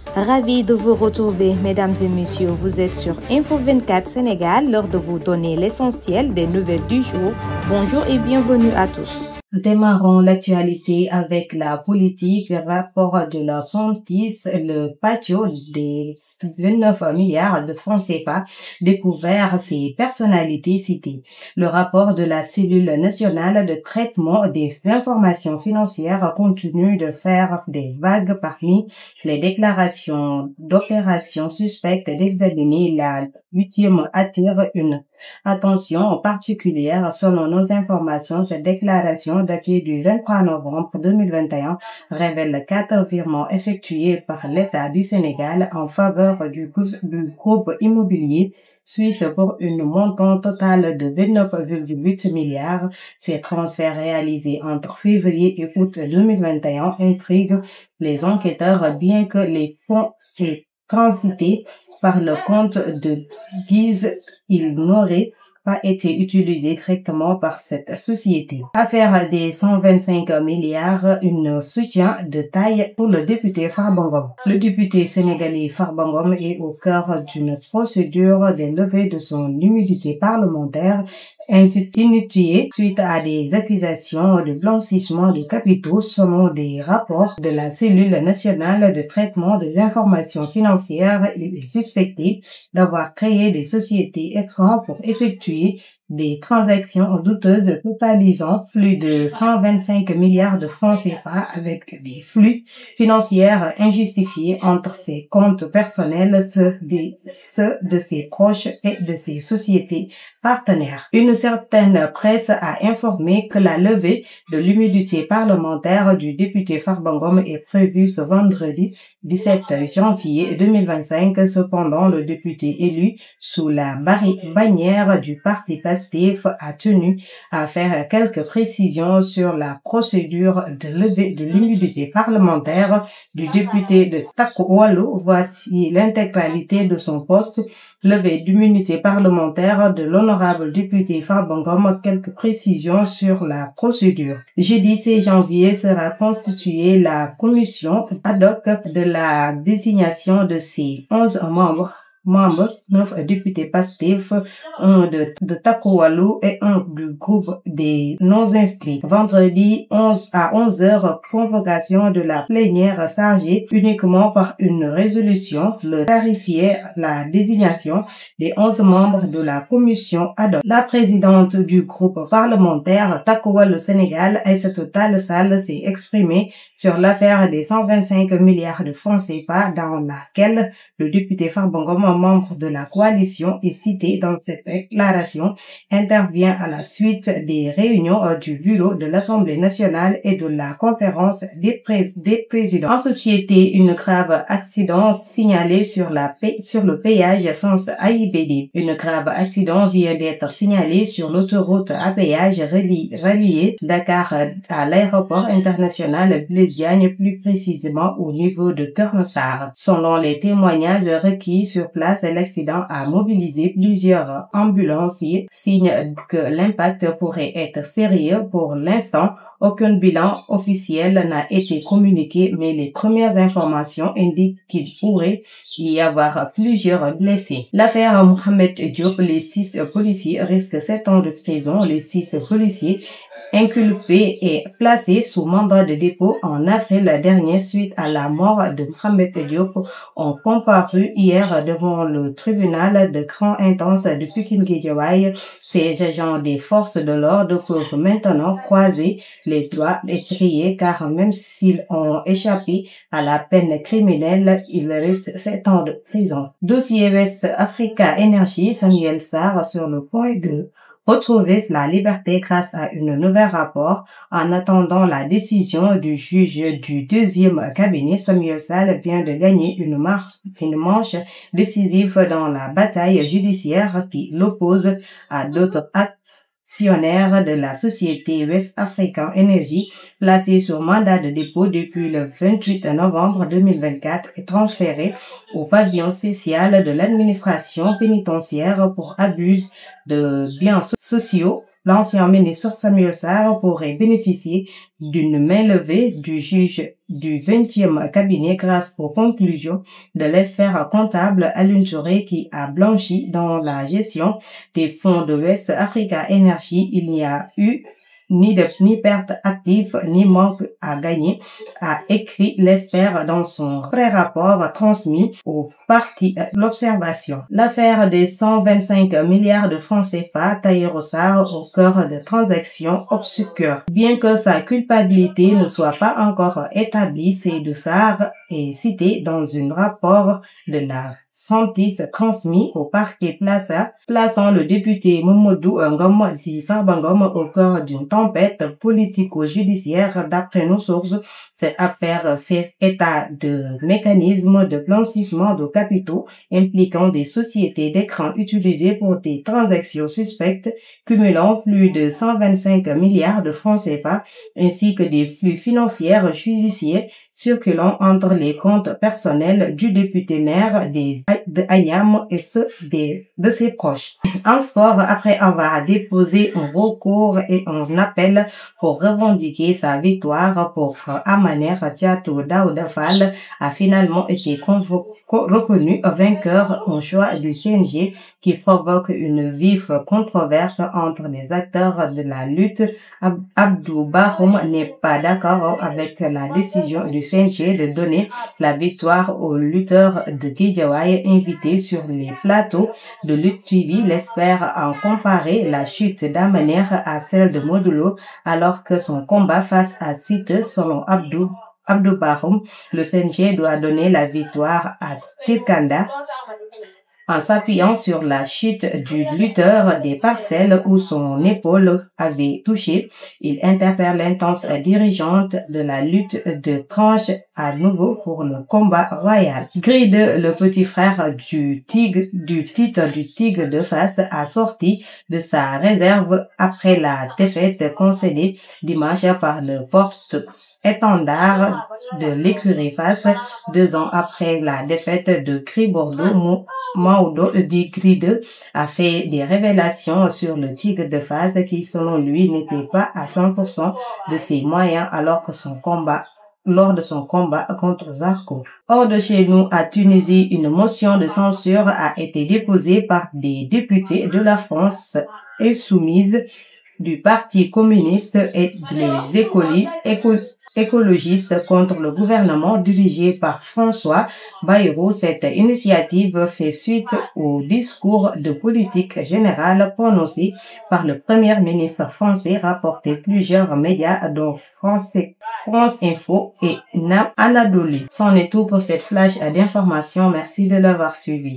Ravi de vous retrouver, mesdames et messieurs. Vous êtes sur Info 24 Sénégal, l'heure de vous donner l'essentiel des nouvelles du jour. Bonjour et bienvenue à tous. Démarrons l'actualité avec la politique, le rapport de la Santis, le patio des 29 milliards de francs CFA, découvert ses personnalités citées. Le rapport de la cellule nationale de traitement des informations financières continue de faire des vagues parmi les déclarations d'opérations suspectes d'examiner. La 8e attire une attention particulière. Selon nos informations, cette déclaration datée du 23 novembre 2021 révèle 4 virements effectués par l'État du Sénégal en faveur du groupe immobilier suisse pour une montant total de 29,8 milliards. Ces transferts réalisés entre février et août 2021 intriguent les enquêteurs, bien que les fonds aient transité par le compte de Guise, il n'aurait pas été utilisé directement par cette société. Affaire des 125 milliards, un soutien de taille pour le député Farba Ngom. Le député sénégalais Farba Ngom est au cœur d'une procédure de levée de son immunité parlementaire initiée suite à des accusations de blanchissement de capitaux selon des rapports de la cellule nationale de traitement des informations financières. Il est suspecté d'avoir créé des sociétés écrans pour effectuer des transactions douteuses totalisant plus de 125 milliards de francs CFA avec des flux financiers injustifiés entre ses comptes personnels, ceux de ses proches et de ses sociétés partenaires. Une certaine presse a informé que la levée de l'immunité parlementaire du député Farba Ngom est prévue ce vendredi 17 janvier 2025. Cependant, le député élu sous la bannière du parti PASTEF a tenu à faire quelques précisions sur la procédure de levée de l'immunité parlementaire du député de Takowalo. Voici l'intégralité de son poste. Levée d'immunité parlementaire de l'honorable député Farba Ngom. Quelques précisions sur la procédure. Jeudi 16 janvier sera constituée la commission ad hoc de la désignation de ses 11 membres, 9 députés PASTEF, un de Takowalo et un du groupe des non-inscrits. Vendredi 11 à 11h, convocation de la plénière chargée uniquement par une résolution le clarifier la désignation des 11 membres de la commission ad hoc. La présidente du groupe parlementaire Takowalo Sénégal, Aïssatou Tall Sall, s'est exprimée sur l'affaire des 125 milliards de francs CFA dans laquelle le député Farba Ngom, membre de la coalition, est cité dans cette déclaration, intervient à la suite des réunions du bureau de l'Assemblée nationale et de la conférence des présidents. En société, une grave accident signalé sur le péage Sens AIBD. Une grave accident vient d'être signalé sur l'autoroute à péage reliée Dakar à l'aéroport international Blaise Diagne, plus précisément au niveau de Keur Massar. Selon les témoignages requis sur place, l'accident a mobilisé plusieurs ambulanciers, signe que l'impact pourrait être sérieux. Pour l'instant, aucun bilan officiel n'a été communiqué, mais les premières informations indiquent qu'il pourrait y avoir plusieurs blessés. L'affaire Mohamed Diop, les 6 policiers risquent 7 ans de prison. Les 6 policiers inculpés et placés sous mandat de dépôt en avril dernier suite à la mort de Mohamed Diop ont comparu hier devant le tribunal de grande instance de Pikine-Guédiawaye. Ces agents des forces de l'ordre peuvent maintenant croiser les doigts et crier, car même s'ils ont échappé à la peine criminelle, il reste 7 ans de prison. Dossier West Africa Energy, Samuel Sarr sur le point de retrouver la liberté grâce à un nouvel rapport. En attendant la décision du juge du 2e cabinet, Samuel Sarr vient de gagner une manche décisive dans la bataille judiciaire qui l'oppose à d'autres actionnaire de la société West African Energy, placé sur mandat de dépôt depuis le 28 novembre 2024 et transféré au pavillon spécial de l'administration pénitentiaire pour abus de biens sociaux l'ancien ministre Samuel Sarr pourrait bénéficier d'une main levée du juge du 20e cabinet grâce aux conclusions de l'expert comptable Alioune Touré qui a blanchi dans la gestion des fonds de West Africa Energy. Il n'y a eu ni perte active, ni manque à gagner, a écrit l'expert dans son pré-rapport transmis au parti L'Observation. L'affaire des 125 milliards de francs CFA, Tahirou Sarr au cœur de transactions obscures. Bien que sa culpabilité ne soit pas encore établie, Seydou Sarr est cité dans un rapport de la Santis transmis au parquet plaçant le député Mamadou Ngom dit Farba Ngom au cœur d'une tempête politico-judiciaire. D'après nos sources, cette affaire fait état de mécanismes de blanchissement de capitaux impliquant des sociétés d'écran utilisées pour des transactions suspectes cumulant plus de 125 milliards de francs CFA ainsi que des flux financiers judiciaires circulant entre les comptes personnels du député maire de Agnam et ceux de ses proches. En sport, après avoir déposé un recours et un appel pour revendiquer sa victoire pour Amaner, Thiatou Daouda Fall a finalement été reconnu vainqueur, un choix du CNG qui provoque une vive controverse entre les acteurs de la lutte. Abdou Bahoum n'est pas d'accord avec la décision du CNG de donner la victoire aux lutteurs de Guédiawaye invités sur les plateaux de lutte TV. L'expert a comparé la chute d'Amaner à celle de Modulo alors que son combat face à Site, selon Abdou Bahoum, le CNG doit donner la victoire à Tekanda en s'appuyant sur la chute du lutteur des Parcelles où son épaule avait touché. Il interpelle l'intense dirigeante de la lutte de tranche à nouveau pour le combat royal. Gride, le petit frère du titre du Tigre de Fass, a sorti de sa réserve après la défaite concédée dimanche par le porte-étendard de l'écurie Fass 2 ans après la défaite de Gris Bordeaux. Maodo dit Gride a fait des révélations sur le Tigre de Fass qui, selon lui, n'était pas à 100% de ses moyens lors de son combat contre Zarco. Hors de chez nous, à Tunisie, une motion de censure a été déposée par des députés de la France insoumise, du Parti communiste et des écologistes contre le gouvernement dirigé par François Bayrou. Cette initiative fait suite au discours de politique générale prononcé par le premier ministre français, rapporté plusieurs médias dont France Info et Anadolu. C'en est tout pour cette flash d'information. Merci de l'avoir suivi.